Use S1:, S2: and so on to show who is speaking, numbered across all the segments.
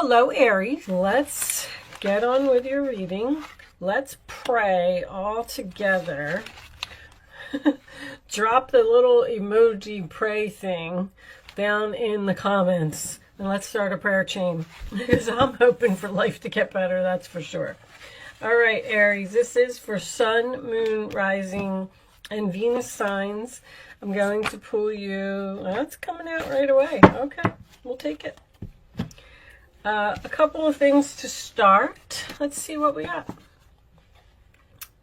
S1: Hello, Aries. Let's get on with your reading. Let's pray all together. Drop the little emoji pray thing down in the comments and let's start a prayer chain because I'm hoping for life to get better, that's for sure. All right, Aries, this is for Sun, Moon, Rising, and Venus signs. I'm going to pull you. That's coming out right away. Okay, we'll take it. A couple of things to start. Let's see what we got.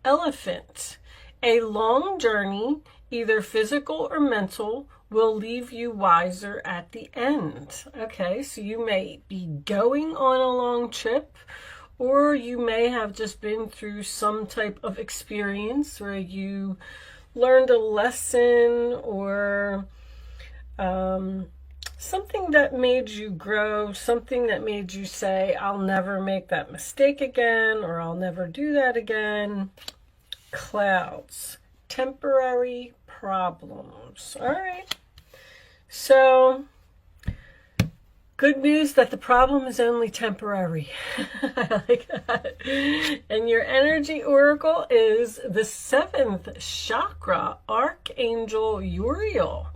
S1: Elephant. A long journey, either physical or mental, will leave you wiser at the end. Okay, so you may be going on a long trip, or you may have just been through some type of experience where you learned a lesson or something that made you grow, something that made you say, I'll never make that mistake again, or I'll never do that again. Clouds, temporary problems. All right. So, good news that the problem is only temporary. I like that. And your energy oracle is the 7th chakra, Archangel Uriel.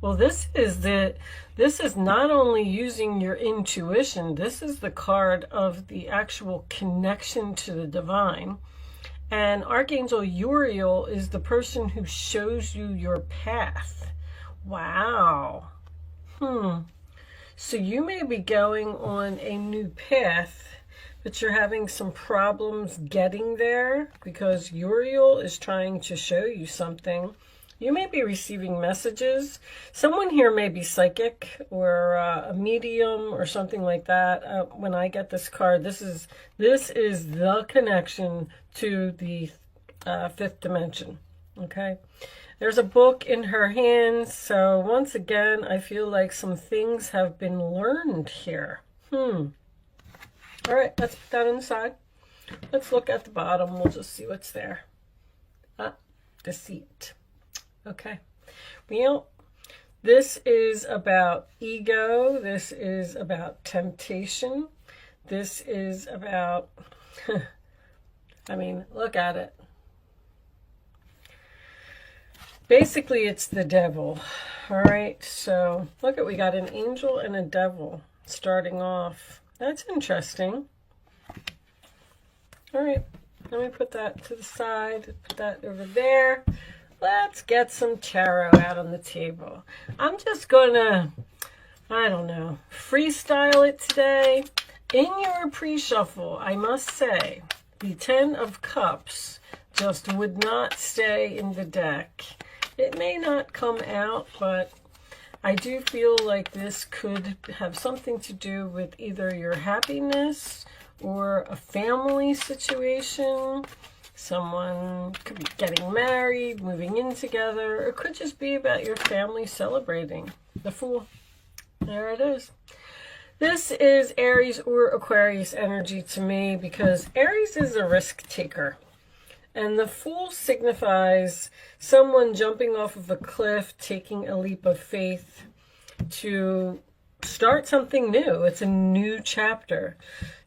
S1: Well, this is not only using your intuition, this is the card of the actual connection to the divine. And Archangel Uriel is the person who shows you your path. Wow. So you may be going on a new path, but you're having some problems getting there because Uriel is trying to show you something. You may be receiving messages. Someone here may be psychic or a medium or something like that. When I get this card, this is the connection to the 5th dimension. Okay, there's a book in her hands. So once again, I feel like some things have been learned here. All right, let's put that on the side. Let's look at the bottom. We'll just see what's there. Deceit. Okay, well, this is about ego. This is about temptation. This is about, I mean, look at it. Basically, it's the devil. All right, so look at, we got an angel and a devil starting off. That's interesting. All right, let me put that to the side, put that over there. Let's get some tarot out on the table. I'm just gonna, I don't know, freestyle it today. In your pre-shuffle, I must say, the 10 of Cups just would not stay in the deck. It may not come out, but I do feel like this could have something to do with either your happiness or a family situation. Someone could be getting married, moving in together, or it could just be about your family celebrating. The Fool. There it is. This is Aries or Aquarius energy to me because Aries is a risk taker. And the Fool signifies someone jumping off of a cliff, taking a leap of faith to start something new. It's a new chapter.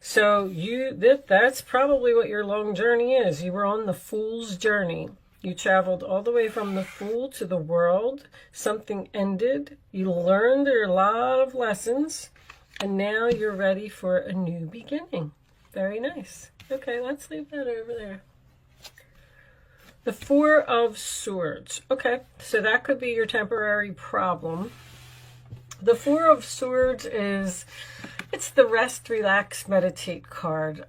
S1: So that's probably what your long journey is. You were on the Fool's journey. You traveled all the way from the Fool to the world. Something ended. You learned a lot of lessons. And now you're ready for a new beginning. Very nice. Okay, let's leave that over there. The 4 of Swords. Okay, so that could be your temporary problem. The 4 of Swords it's the rest, relax, meditate card.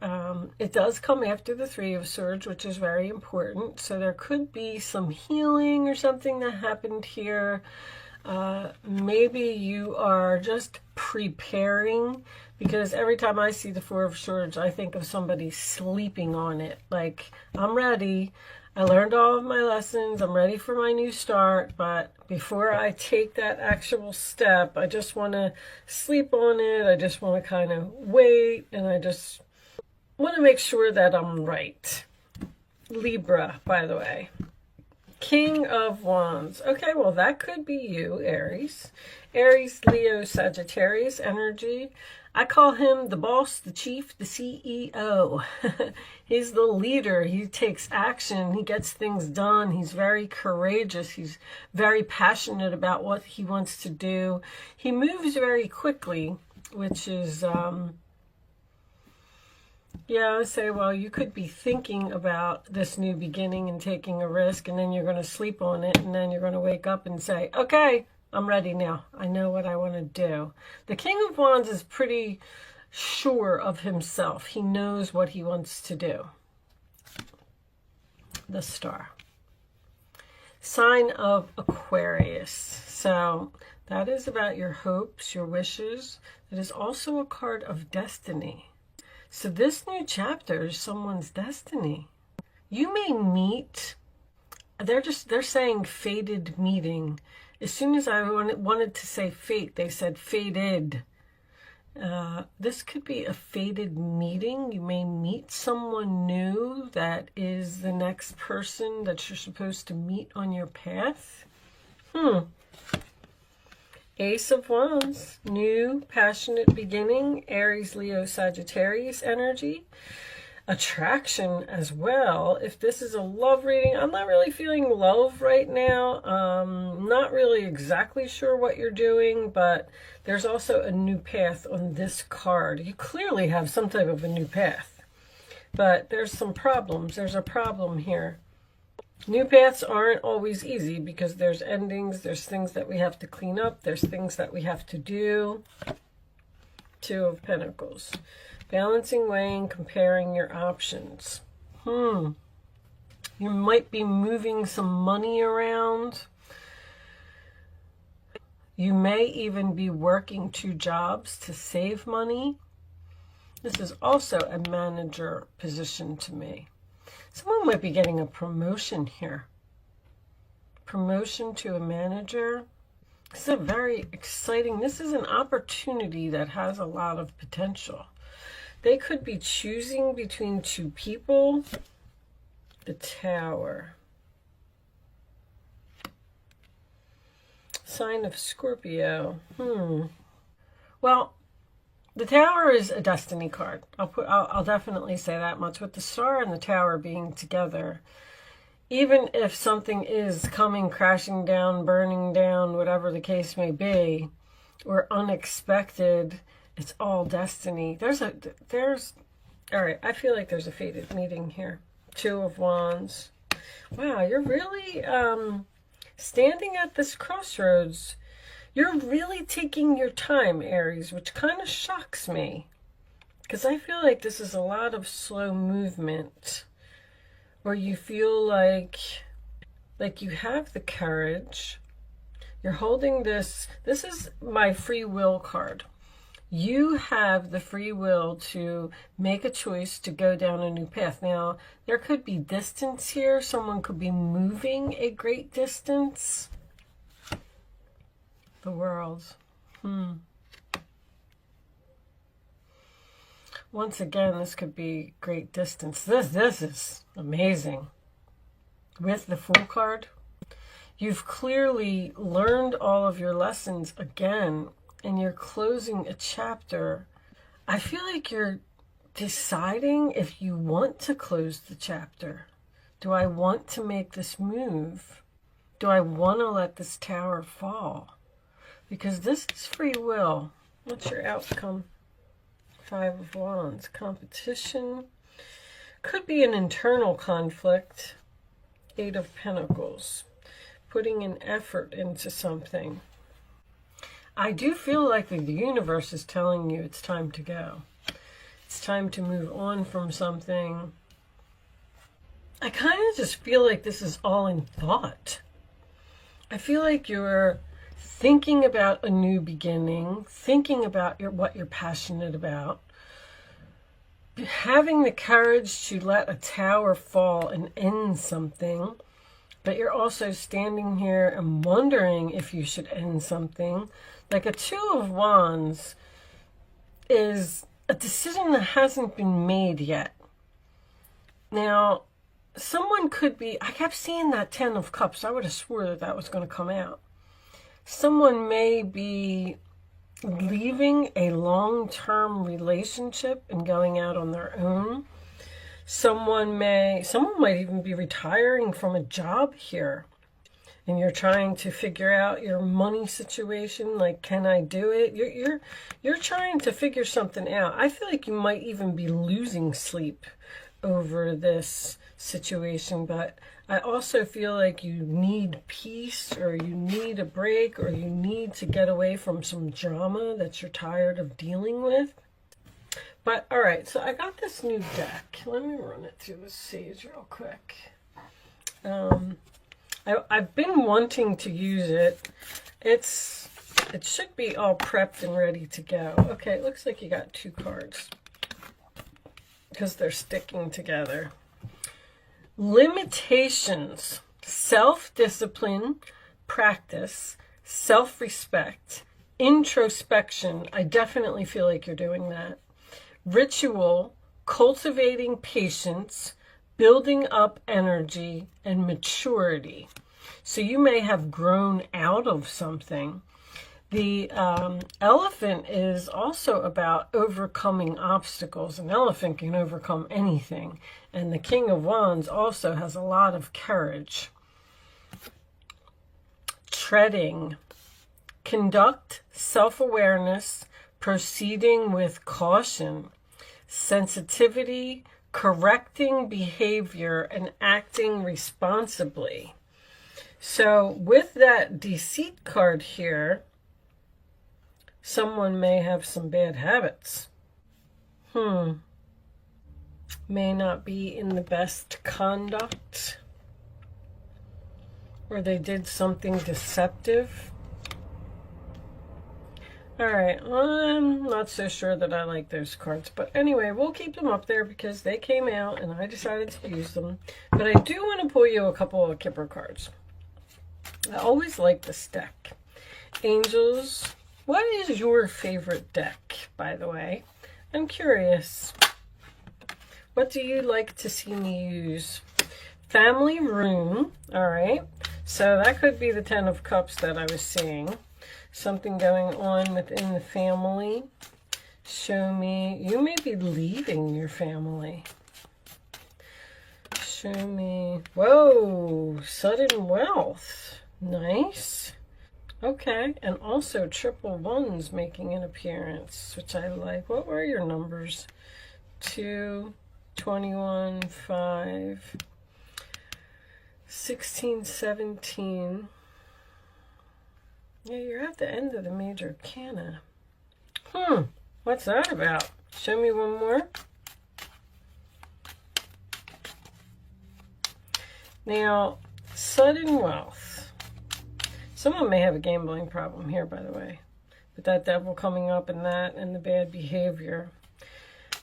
S1: It does come after the 3 of Swords, which is very important. So there could be some healing or something that happened here. Maybe you are just preparing, because every time I see the 4 of Swords, I think of somebody sleeping on it. Like, I'm ready. I learned all of my lessons. I'm ready for my new start. But before I take that actual step, I just want to sleep on it. I just want to kind of wait. And I just want to make sure that I'm right. Libra, by the way. King of Wands. Okay, well, that could be you, Aries. Aries, Leo, Sagittarius energy. I call him the boss, the chief, the CEO. He's the leader. He takes action. He gets things done. He's very courageous. He's very passionate about what he wants to do. He moves very quickly, which is, yeah, I say, well, you could be thinking about this new beginning and taking a risk, and then you're going to sleep on it, and then you're going to wake up and say, okay, I'm ready now. I know what I want to do. The King of Wands is pretty sure of himself. He knows what he wants to do. The Star. Sign of Aquarius. So that is about your hopes, your wishes. It is also a card of destiny. So this new chapter is someone's destiny. You may meet, they're saying fated meeting. As soon as I wanted to say fate, they said fated. This could be a fated meeting. You may meet someone new that is the next person that you're supposed to meet on your path. Ace of Wands, new, passionate beginning, Aries, Leo, Sagittarius energy. Attraction as well. If this is a love reading, I'm not really feeling love right now. Not really exactly sure what you're doing, but there's also a new path on this card. You clearly have some type of a new path, but there's some problems. There's a problem here. New paths aren't always easy because there's endings, there's things that we have to clean up, there's things that we have to do. Two of Pentacles. Balancing, weighing, comparing your options. You might be moving some money around. You may even be working 2 jobs to save money. This is also a manager position to me. Someone might be getting a promotion here. Promotion to a manager. This is very exciting. This is an opportunity that has a lot of potential. They could be choosing between 2 people. The Tower. Sign of Scorpio. Well, the Tower is a destiny card. I'll definitely say that much. With the Star and the Tower being together, even if something is coming crashing down, burning down, whatever the case may be, or unexpected, it's all destiny. All right, I feel like there's a fated meeting here. 2 of Wands. Wow, you're really standing at this crossroads. You're really taking your time, Aries, which kind of shocks me. Because I feel like this is a lot of slow movement. Where you feel like you have the courage. You're holding this. This is my free will card. You have the free will to make a choice to go down a new path. Now, there could be distance here. Someone could be moving a great distance. The World. Once again, this could be great distance. This is amazing. With the Fool card, you've clearly learned all of your lessons again, and you're closing a chapter. I feel like you're deciding if you want to close the chapter. Do I want to make this move? Do I want to let this tower fall? Because this is free will. What's your outcome? 5 of Wands. Competition. Could be an internal conflict. 8 of Pentacles. Putting an effort into something. I do feel like the universe is telling you it's time to go. It's time to move on from something. I kind of just feel like this is all in thought. I feel like you're thinking about a new beginning, thinking about what you're passionate about, having the courage to let a tower fall and end something, but you're also standing here and wondering if you should end something. Like a 2 of Wands is a decision that hasn't been made yet. Now, someone could be, I kept seeing that 10 of Cups. I would have swore that was going to come out. Someone may be leaving a long-term relationship and going out on their own. Someone might even be retiring from a job here, and you're trying to figure out your money situation. Like, can I do it? You're trying to figure something out. I feel like you might even be losing sleep over this situation, but I also feel like you need peace, or you need a break, or you need to get away from some drama that you're tired of dealing with. But all right, so I got this new deck. Let me run it through the sage real quick. I've been wanting to use it. It should be all prepped and ready to go. Okay, it looks like you got 2 cards because they're sticking together. Limitations, self-discipline, practice, self-respect, introspection. I definitely feel like you're doing that. Ritual, cultivating patience, building up energy, and maturity. So you may have grown out of something. The elephant is also about overcoming obstacles. An elephant can overcome anything. And the King of Wands also has a lot of courage. Treading. Conduct self-awareness, proceeding with caution. Sensitivity, correcting behavior, and acting responsibly. So with that deceit card here, someone may have some bad habits. May not be in the best conduct, or they did something deceptive. All right, I'm not so sure that I like those cards, but anyway, we'll keep them up there because they came out and I decided to use them. But I do want to pull you a couple of Kipper cards. I always like this deck. Angels, what is your favorite deck, by the way? I'm curious. What do you like to see me use? Family room, all right. So that could be the 10 of Cups that I was seeing. Something going on within the family. Show me, you may be leaving your family. Show me, whoa, sudden wealth. Nice. Okay, and also triple ones making an appearance, which I like. What were your numbers? 2, 21, 5, 16, 17. Yeah, you're at the end of the major arcana. What's that about? Show me one more. Now, sudden wealth. Someone may have a gambling problem here, by the way. With that devil coming up and that and the bad behavior.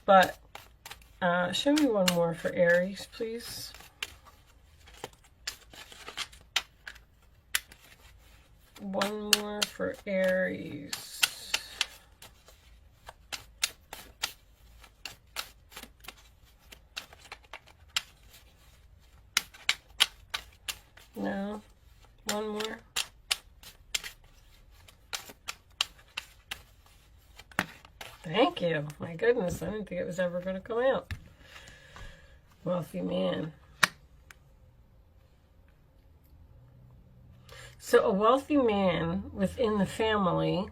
S1: But show me one more for Aries, please. One more for Aries. No. One more. Thank you. My goodness, I didn't think it was ever going to come out. Wealthy man. So a wealthy man within the family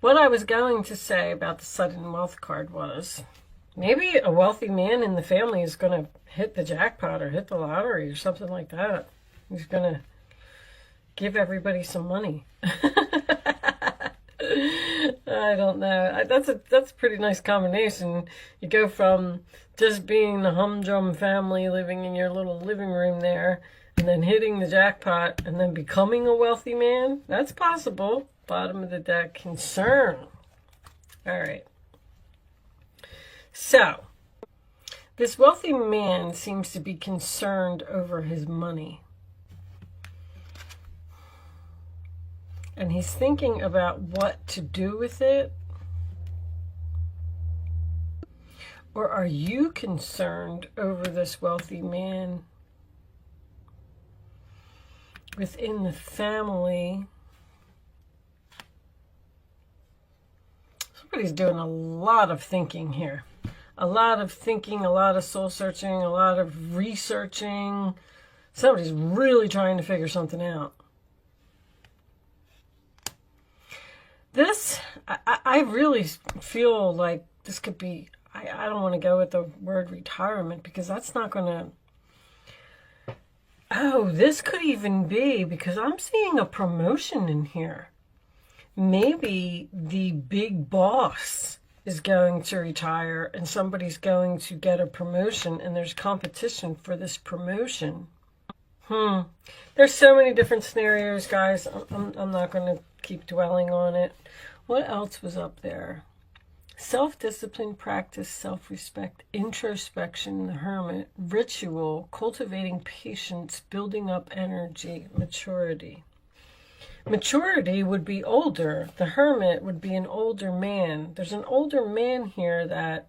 S1: what I was going to say about the sudden wealth card was maybe a wealthy man in the family is going to hit the jackpot or hit the lottery or something like that. He's going to give everybody some money. I don't know. That's a pretty nice combination. You go from just being the humdrum family living in your little living room there, and then hitting the jackpot, and then becoming a wealthy man. That's possible. Bottom of the deck, concern. All right. So, this wealthy man seems to be concerned over his money. And he's thinking about what to do with it. Or are you concerned over this wealthy man within the family. Somebody's doing a lot of thinking here. A lot of thinking, a lot of soul searching, a lot of researching. Somebody's really trying to figure something out. This, I really feel like this could be, I don't want to go with the word retirement because that's not going to, oh, this could even be, because I'm seeing a promotion in here. Maybe the big boss is going to retire and somebody's going to get a promotion and there's competition for this promotion. There's so many different scenarios, guys. I'm not going to keep dwelling on it. What else was up there? Self-discipline, practice, self-respect, introspection, the hermit, ritual, cultivating patience, building up energy, maturity. Maturity would be older. The hermit would be an older man. There's an older man here that,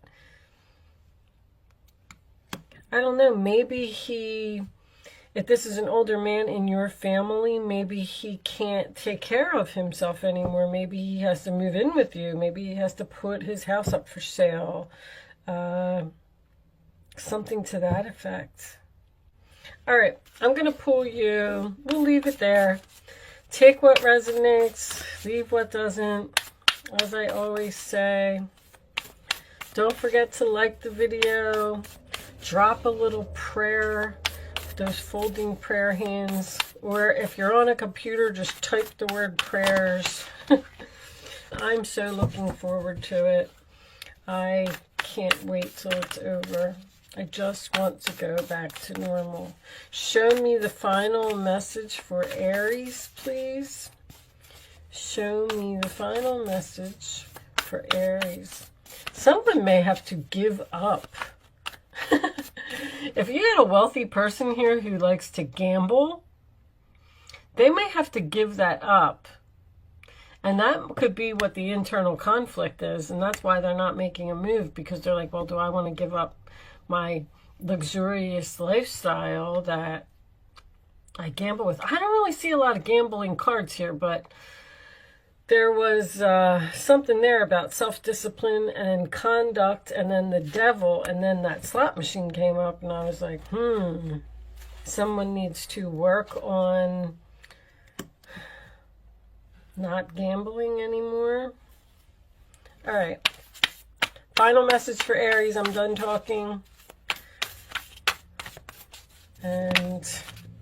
S1: I don't know, maybe he, if this is an older man in your family, maybe he can't take care of himself anymore. Maybe he has to move in with you. Maybe he has to put his house up for sale. Something to that effect. All right, I'm going to pull you. We'll leave it there. Take what resonates, leave what doesn't. As I always say, don't forget to like the video. Drop a little prayer, those folding prayer hands. Or if you're on a computer, just type the word prayers. I'm so looking forward to it. I can't wait till it's over. I just want to go back to normal. Show me the final message for Aries, please. Show me the final message for Aries. Someone may have to give up. If you had a wealthy person here who likes to gamble, they may have to give that up. And that could be what the internal conflict is. And that's why they're not making a move, because they're like, well, do I want to give up my luxurious lifestyle that I gamble with? I don't really see a lot of gambling cards here, but there was something there about self-discipline and conduct, and then the devil, and then that slot machine came up, and I was like, someone needs to work on not gambling anymore. All right. Final message for Aries. I'm done talking. And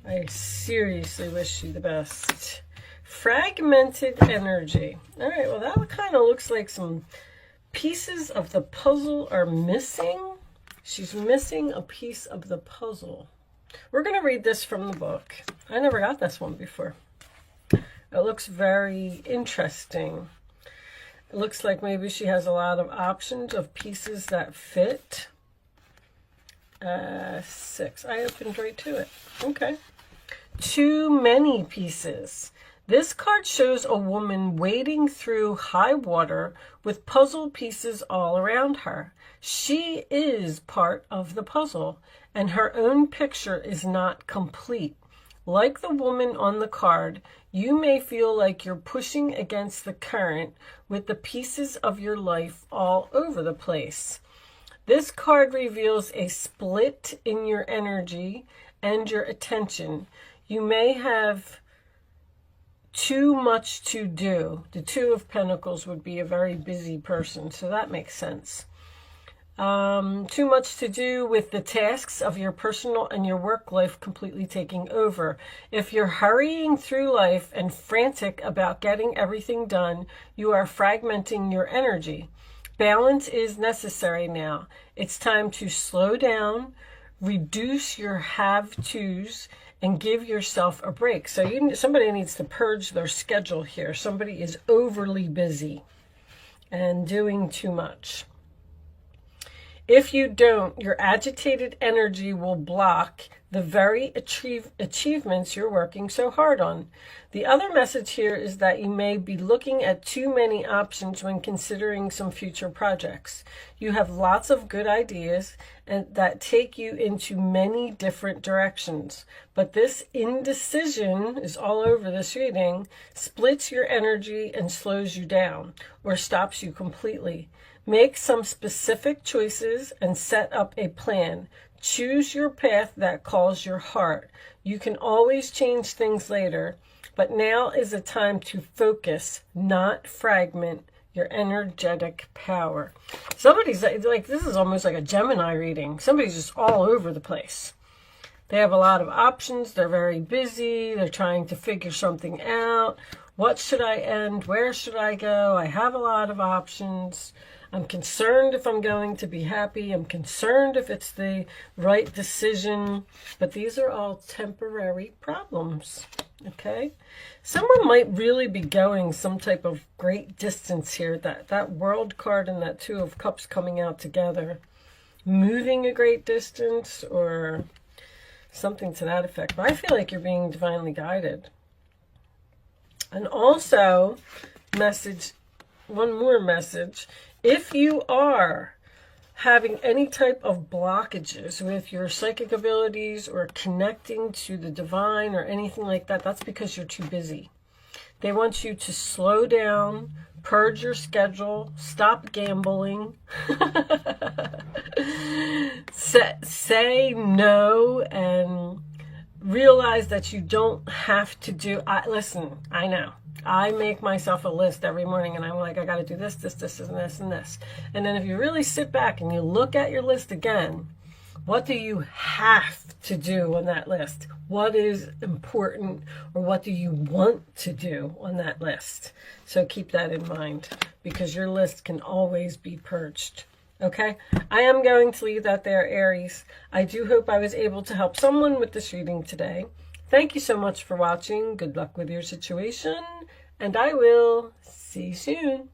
S1: I seriously wish you the best. Fragmented energy. All right, well, that kind of looks like some pieces of the puzzle are missing. She's missing a piece of the puzzle. We're going to read this from the book. I never got this one before. It looks very interesting. It looks like maybe she has a lot of options of pieces that fit. 6. I opened right to it. Okay. Too many pieces. This card shows a woman wading through high water with puzzle pieces all around her. She is part of the puzzle, and her own picture is not complete. Like the woman on the card, you may feel like you're pushing against the current with the pieces of your life all over the place. This card reveals a split in your energy and your attention. You may have too much to do. The Two of Pentacles would be a very busy person, so that makes sense. Too much to do with the tasks of your personal and your work life completely taking over. If you're hurrying through life and frantic about getting everything done, you are fragmenting your energy. Balance is necessary now. It's time to slow down, reduce your have-tos, and give yourself a break. So somebody needs to purge their schedule here. Somebody is overly busy and doing too much. If you don't, your agitated energy will block the very achievements you're working so hard on. The other message here is that you may be looking at too many options when considering some future projects. You have lots of good ideas and that take you into many different directions. But this indecision is all over this reading, splits your energy and slows you down or stops you completely. Make some specific choices and set up a plan. Choose your path that calls your heart. You can always change things later, but now is a time to focus, not fragment your energetic power. Somebody's like, this is almost like a Gemini reading. Somebody's just all over the place. They have a lot of options. They're very busy. They're trying to figure something out. What should I end? Where should I go? I have a lot of options. I'm concerned if I'm going to be happy. I'm concerned if it's the right decision. But these are all temporary problems, okay? Someone might really be going some type of great distance here. That World card and that Two of Cups coming out together. Moving a great distance or something to that effect. But I feel like you're being divinely guided. And also, one more message. If you are having any type of blockages with your psychic abilities or connecting to the divine or anything like that, that's because you're too busy. They want you to slow down, purge your schedule, stop gambling, say no, and realize that you don't have to do. Listen, I know. I make myself a list every morning and I'm like, I got to do this, this, this, and this, and this. And then if you really sit back and you look at your list again, what do you have to do on that list? What is important, or what do you want to do on that list? So keep that in mind, because your list can always be purged. Okay, I am going to leave that there, Aries. I do hope I was able to help someone with this reading today. Thank you so much for watching. Good luck with your situation, and I will see you soon.